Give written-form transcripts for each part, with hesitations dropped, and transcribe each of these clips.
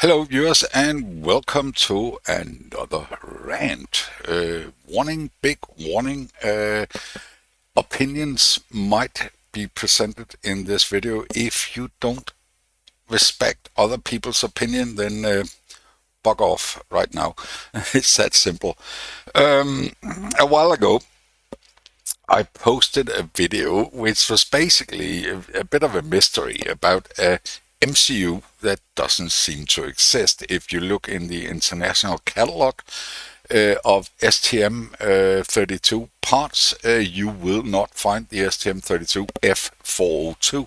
Hello viewers and welcome to another rant. Big warning, opinions might be presented in this video. If you don't respect other people's opinion, then bug off right now. It's that simple. A while ago, I posted a video which was basically a bit of a mystery about a MCU that doesn't seem to exist. If you look in the international catalog of STM32 parts, you will not find the STM32F402.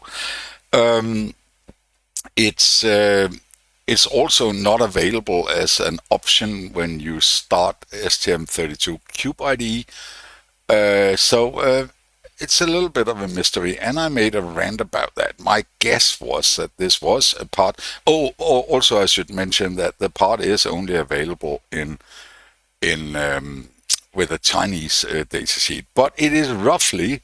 It's also not available as an option when you start STM32 Cube IDE. So it's a little bit of a mystery, and I made a rant about that. My guess was that this was a part. Also I should mention that the part is only available in with a Chinese datasheet, but it is roughly,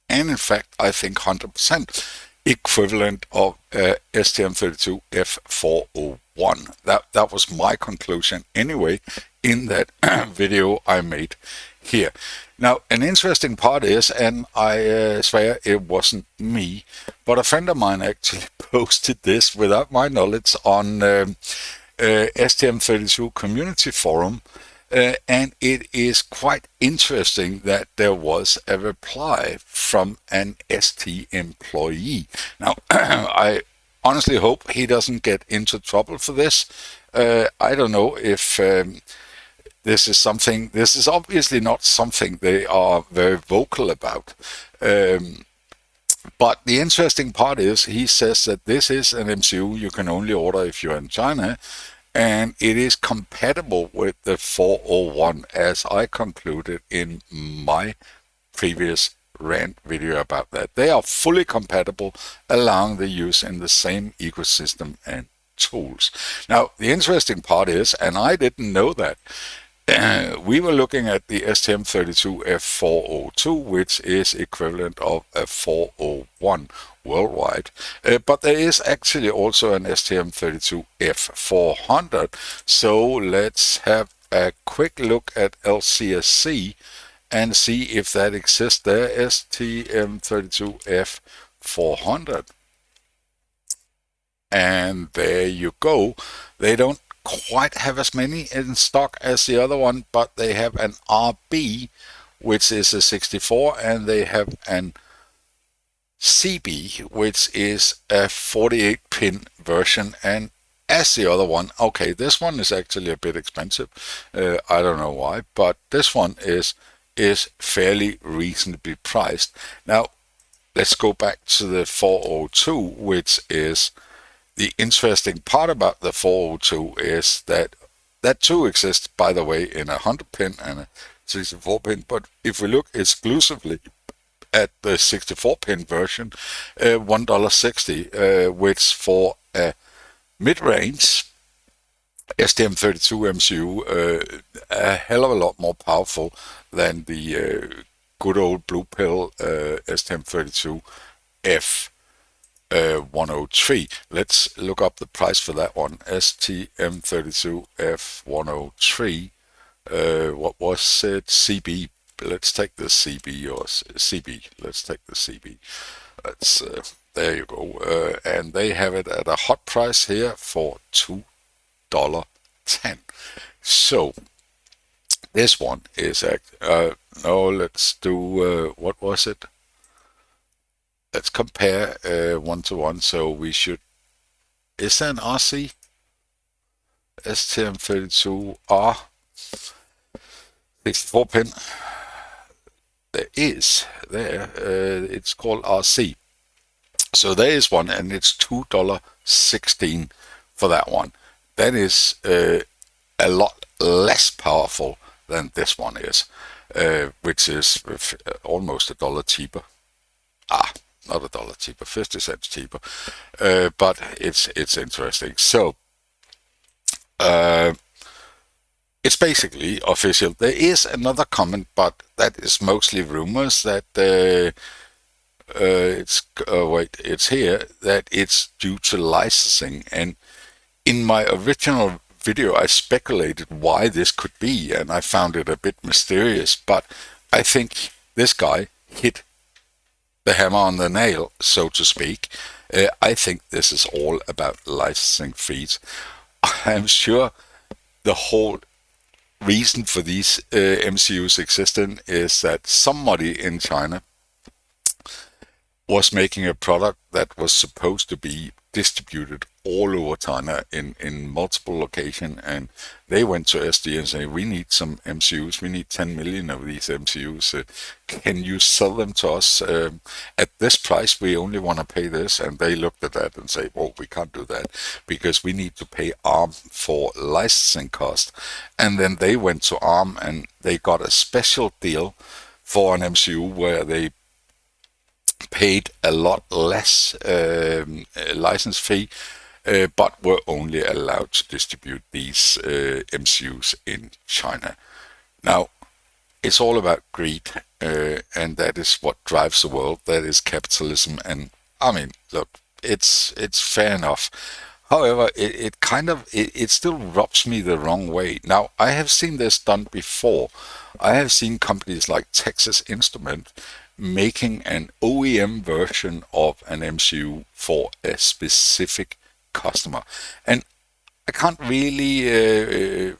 and in fact I think 100% equivalent of STM32F401. That was my conclusion anyway in that video I made here. Now, an interesting part is, and I swear it wasn't me, but a friend of mine actually posted this without my knowledge on STM32 community forum, and it is quite interesting that there was a reply from an ST employee. Now, I honestly hope he doesn't get into trouble for this. I don't know if this is obviously not something they are very vocal about. But the interesting part is he says that this is an MCU you can only order if you're in China, and it is compatible with the 401, as I concluded in my previous rant video about that. They are fully compatible, allowing the use in the same ecosystem and tools. Now, the interesting part is, and I didn't know that, we were looking at the STM32F402, which is equivalent of a 401 worldwide. But there is actually also an STM32F400. So let's have a quick look at LCSC and see if that exists there. STM32F400. And there you go. They don't quite have as many in stock as the other one, but they have an RB, which is a 64, and they have an CB, which is a 48-pin version. And as the other one, okay, this one is actually a bit expensive. I don't know why, but this one is fairly reasonably priced. Now, let's go back to the 402, which is the interesting part about the 402 is that too exists, by the way, in a 100-pin and a 64-pin. But if we look exclusively at the 64-pin version, $1.60, which for a mid-range STM32 MCU, a hell of a lot more powerful than the good old blue pill STM32F. 103. Let's look up the price for that one. STM32F103. What was it? CB. Let's take the CB or CB. Let's take the CB. That's there you go. And they have it at a hot price here for $2.10. So this one is no. Let's do what was it? Let's compare one to one. So we should. Is there an RC? STM32R 64-pin. There is there. It's called RC. So there is one, and it's $2.16 for that one. That is a lot less powerful than this one is, which is almost $1 cheaper. Not $1 cheaper, 50 cents cheaper, but it's interesting. So it's basically official. There is another comment, but that is mostly rumors that it's here that it's due to licensing, and in my original video, I speculated why this could be, and I found it a bit mysterious, but I think this guy hit the hammer on the nail, so to speak. I think this is all about licensing fees. I'm sure the whole reason for these MCUs existing is that somebody in China was making a product that was supposed to be distributed all over China in multiple locations, and they went to SD and said, we need some MCUs, we need 10 million of these MCUs, can you sell them to us at this price? We only want to pay this. And they looked at that and say, well, we can't do that because we need to pay ARM for licensing cost. And then they went to ARM and they got a special deal for an MCU where they paid a lot less license fee, but were only allowed to distribute these MCUs in China. Now, it's all about greed, and that is what drives the world. That is capitalism, and I mean, look, it's fair enough. However, it still rubs me the wrong way. Now, I have seen this done before. I have seen companies like Texas Instrument making an OEM version of an MCU for a specific customer. And I can't really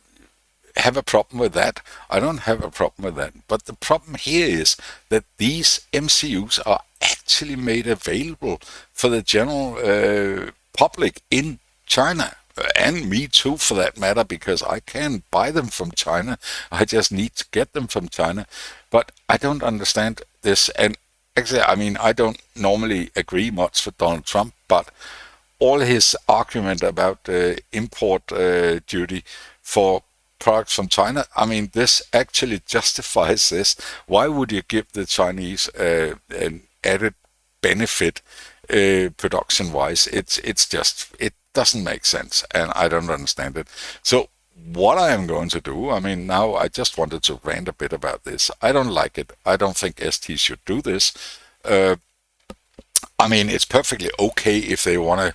have a problem with that. I don't have a problem with that. But the problem here is that these MCUs are actually made available for the general public in China. And me too, for that matter, because I can buy them from China. I just need to get them from China. But I don't understand this. And actually, I mean, I don't normally agree much with Donald Trump, but all his argument about import duty for products from China, I mean, this actually justifies this. Why would you give the Chinese an added benefit production-wise? It's just, it doesn't make sense, and I don't understand it. So what I am going to do, I mean, now I just wanted to rant a bit about this. I don't like it. I don't think ST should do this. I mean, it's perfectly okay if they want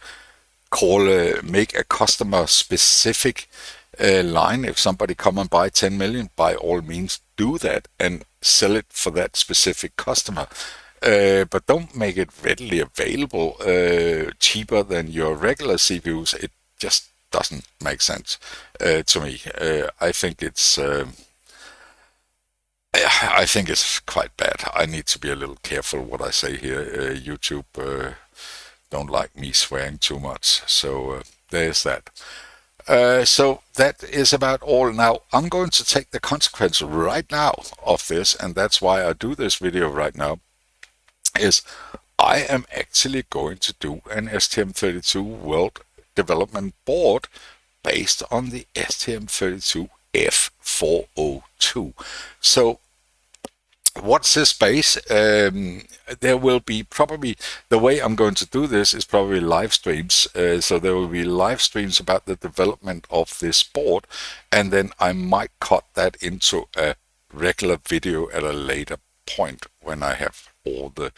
to make a customer specific line. If somebody come and buy 10 million, by all means do that and sell it for that specific customer. But don't make it readily available cheaper than your regular CPUs. It just doesn't make sense to me. I think it's quite bad. I need to be a little careful what I say here. YouTube don't like me swearing too much, so there's that. So that is about all. Now, I'm going to take the consequence right now of this, and that's why I do this video right now, is I am actually going to do an STM32 World Development Board based on the STM32F402. So what's this base? There will be probably, the way I'm going to do this is probably live streams. So there will be live streams about the development of this board, and then I might cut that into a regular video at a later point when I have all the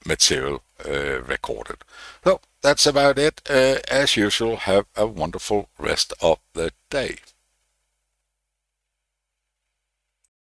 material recorded. So that's about it. As usual, have a wonderful rest of the day.